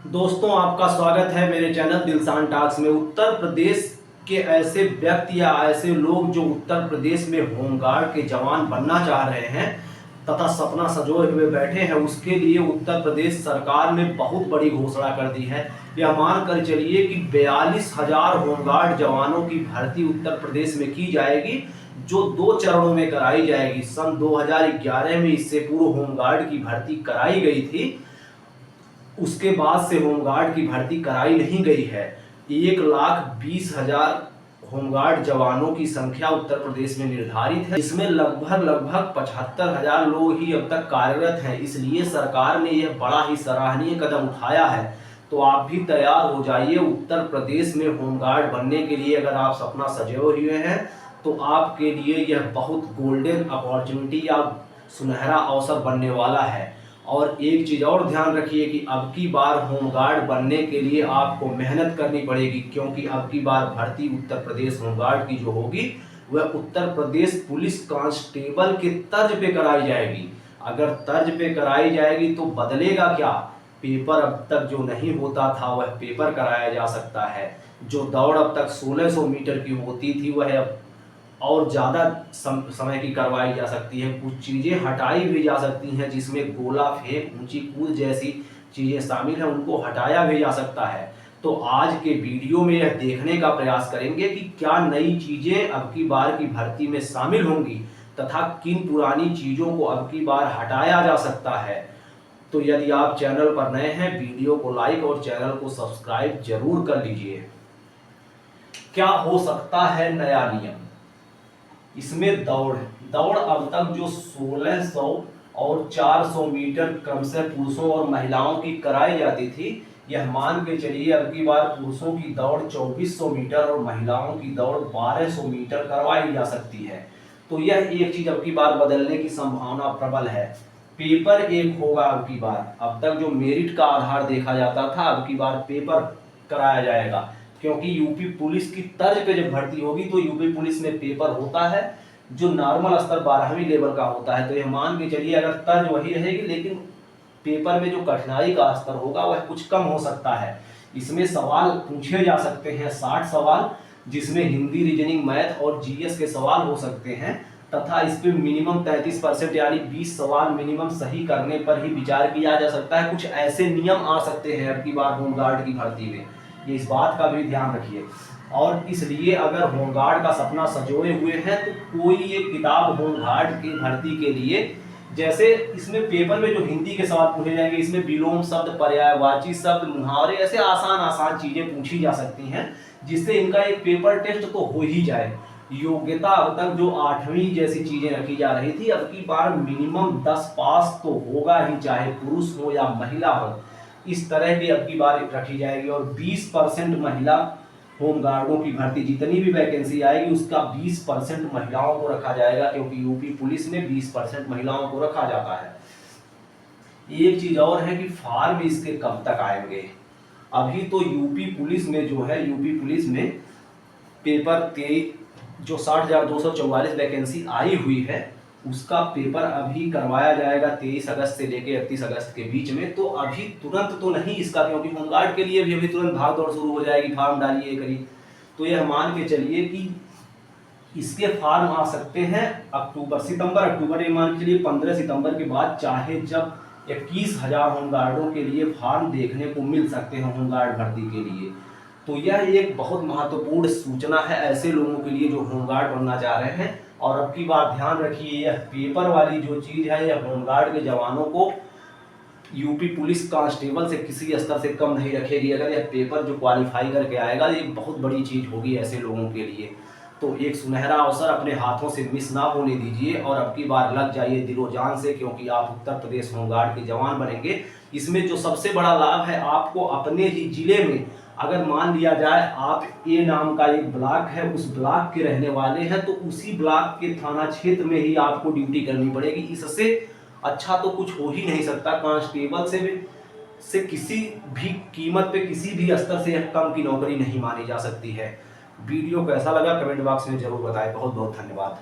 दोस्तों, आपका स्वागत है मेरे चैनल दिलसान टॉक्स में। उत्तर प्रदेश के ऐसे व्यक्ति या ऐसे लोग जो उत्तर प्रदेश में होमगार्ड के जवान बनना चाह रहे हैं तथा सपना संजोए हुए बैठे हैं, उसके लिए उत्तर प्रदेश सरकार ने बहुत बड़ी घोषणा कर दी है। यह मान कर चलिए कि 42,000 होमगार्ड जवानों की भर्ती उत्तर प्रदेश में की जाएगी, जो 2 चरणों में कराई जाएगी। सन 2011 में इससे पूर्व होमगार्ड की भर्ती कराई गई थी, उसके बाद से होमगार्ड की भर्ती कराई नहीं गई है। 1,20,000 होमगार्ड जवानों की संख्या उत्तर प्रदेश में निर्धारित है। इसमें लगभग 75,000 लोग ही अब तक कार्यरत हैं। इसलिए सरकार ने यह बड़ा ही सराहनीय कदम उठाया है। तो आप भी तैयार हो जाइए उत्तर प्रदेश में होमगार्ड बनने के लिए। अगर आप सपना सजोए हुए हैं तो आपके लिए यह बहुत गोल्डन अपॉर्चुनिटी या सुनहरा अवसर बनने वाला है। और एक चीज़ और ध्यान रखिए कि अब की बार होमगार्ड बनने के लिए आपको मेहनत करनी पड़ेगी, क्योंकि अब की बार भर्ती उत्तर प्रदेश होमगार्ड की जो होगी वह उत्तर प्रदेश पुलिस कांस्टेबल के तर्ज पे कराई जाएगी। अगर तर्ज पे कराई जाएगी तो बदलेगा क्या? पेपर अब तक जो नहीं होता था वह पेपर कराया जा सकता है। जो दौड़ अब तक 1600 मीटर की होती थी वह अब और ज़्यादा समय की करवाई जा सकती है। कुछ चीज़ें हटाई भी जा सकती हैं, जिसमें गोला फेंक, ऊंची कूद जैसी चीज़ें शामिल हैं, उनको हटाया भी जा सकता है। तो आज के वीडियो में यह देखने का प्रयास करेंगे कि क्या नई चीज़ें अब की बार की भर्ती में शामिल होंगी तथा किन पुरानी चीज़ों को अब की बार हटाया जा सकता है। तो यदि आप चैनल पर नए हैं, वीडियो को लाइक और चैनल को सब्सक्राइब जरूर कर लीजिए। क्या हो सकता है नया नियम? इसमें दौड़ दौड़ अब तक जो 1600 और 400 मीटर क्रम से पुरुषों और महिलाओं की कराई जाती थी, यह मान के चलिए अब की बार पुरुषों की दौड़ 2400 मीटर और महिलाओं की दौड़ 1200 मीटर करवाई जा सकती है। तो यह एक चीज अब की बार बदलने की संभावना प्रबल है। पेपर एक होगा अब की बार। अब तक जो मेरिट का आधार देखा जाता था, अब की बार पेपर कराया जाएगा, क्योंकि यूपी पुलिस की तर्ज पे जब भर्ती होगी तो यूपी पुलिस में पेपर होता है जो नॉर्मल स्तर 12वीं लेवल का होता है। तो यह मान के चलिए अगर तर्ज वही रहेगी, लेकिन पेपर में जो कठिनाई का स्तर होगा वह कुछ कम हो सकता है। इसमें सवाल पूछे जा सकते हैं 60 सवाल, जिसमें हिंदी, रीजनिंग, मैथ और जीएस के सवाल हो सकते हैं, तथा इस पे मिनिमम 33% यानी 20 सवाल मिनिमम सही करने पर ही विचार किया जा सकता है। कुछ ऐसे नियम आ सकते हैं अब की बार होमगार्ड की भर्ती में, ये इस बात का भी ध्यान रखिए। और इसलिए अगर होमगार्ड का सपना संजोए हुए हैं तो कोई एक किताब होमगार्ड की भर्ती के लिए, जैसे इसमें पेपर में जो हिंदी के सवाल पूछे जाएंगे, इसमें विलोम शब्द, पर्यायवाची शब्द, मुहावरे, ऐसे आसान आसान चीजें पूछी जा सकती हैं, जिससे इनका एक पेपर टेस्ट तो हो ही जाए। योग्यता अब तक जो 8वीं जैसी चीजें रखी जा रही थी, अब की बार मिनिमम 10 पास तो होगा ही, चाहे पुरुष हो या महिला हो। इस तरह की अब की बार रखी जाएगी। और 20% महिला होमगार्डों की भर्ती, जितनी भी वैकेंसी आएगी उसका 20% महिलाओं को रखा जाएगा, क्योंकि यूपी पुलिस में 20% महिलाओं को रखा जाता है। एक चीज और है कि फार्म इसके कब तक आएंगे? अभी तो यूपी पुलिस में जो है, यूपी पुलिस में पेपर जो 60,244 वैकेंसी आई हुई है, उसका पेपर अभी करवाया जाएगा 23 अगस्त से लेकर 31 अगस्त के बीच में। तो अभी तुरंत तो नहीं इसका, क्योंकि होमगार्ड के लिए भी अभी तुरंत भाग दौड़ शुरू हो जाएगी, फार्म डालिए करिए। तो यह मान के चलिए कि इसके फार्म आ सकते हैं अक्टूबर, ये मान के चलिए 15 सितंबर के बाद, चाहे जब 21,000 होमगार्डों के लिए फार्म देखने को मिल सकते हैं होमगार्ड भर्ती के लिए। तो यह एक बहुत महत्वपूर्ण सूचना है ऐसे लोगों के लिए जो होमगार्ड बनना चाह रहे हैं। और अब की बात ध्यान रखिए, यह पेपर वाली जो चीज़ है, यह होमगार्ड के जवानों को यूपी पुलिस कांस्टेबल से किसी स्तर से कम नहीं रखेगी। अगर यह पेपर जो क्वालिफाई करके आएगा, ये बहुत बड़ी चीज़ होगी ऐसे लोगों के लिए। तो एक सुनहरा अवसर अपने हाथों से मिस ना होने दीजिए और अब की बार लग जाइए दिलो जान से, क्योंकि आप उत्तर प्रदेश होमगार्ड के जवान बनेंगे। इसमें जो सबसे बड़ा लाभ है, आपको अपने ही जिले में, अगर मान लिया जाए आप ए नाम का एक ब्लॉक है, उस ब्लॉक के रहने वाले हैं, तो उसी ब्लॉक के थाना क्षेत्र में ही आपको ड्यूटी करनी पड़ेगी। इससे अच्छा तो कुछ हो ही नहीं सकता। कांस्टेबल से किसी भी कीमत पे, किसी भी स्तर से कम की नौकरी नहीं मानी जा सकती है। वीडियो कैसा लगा कमेंट बॉक्स में जरूर बताएं। बहुत बहुत धन्यवाद।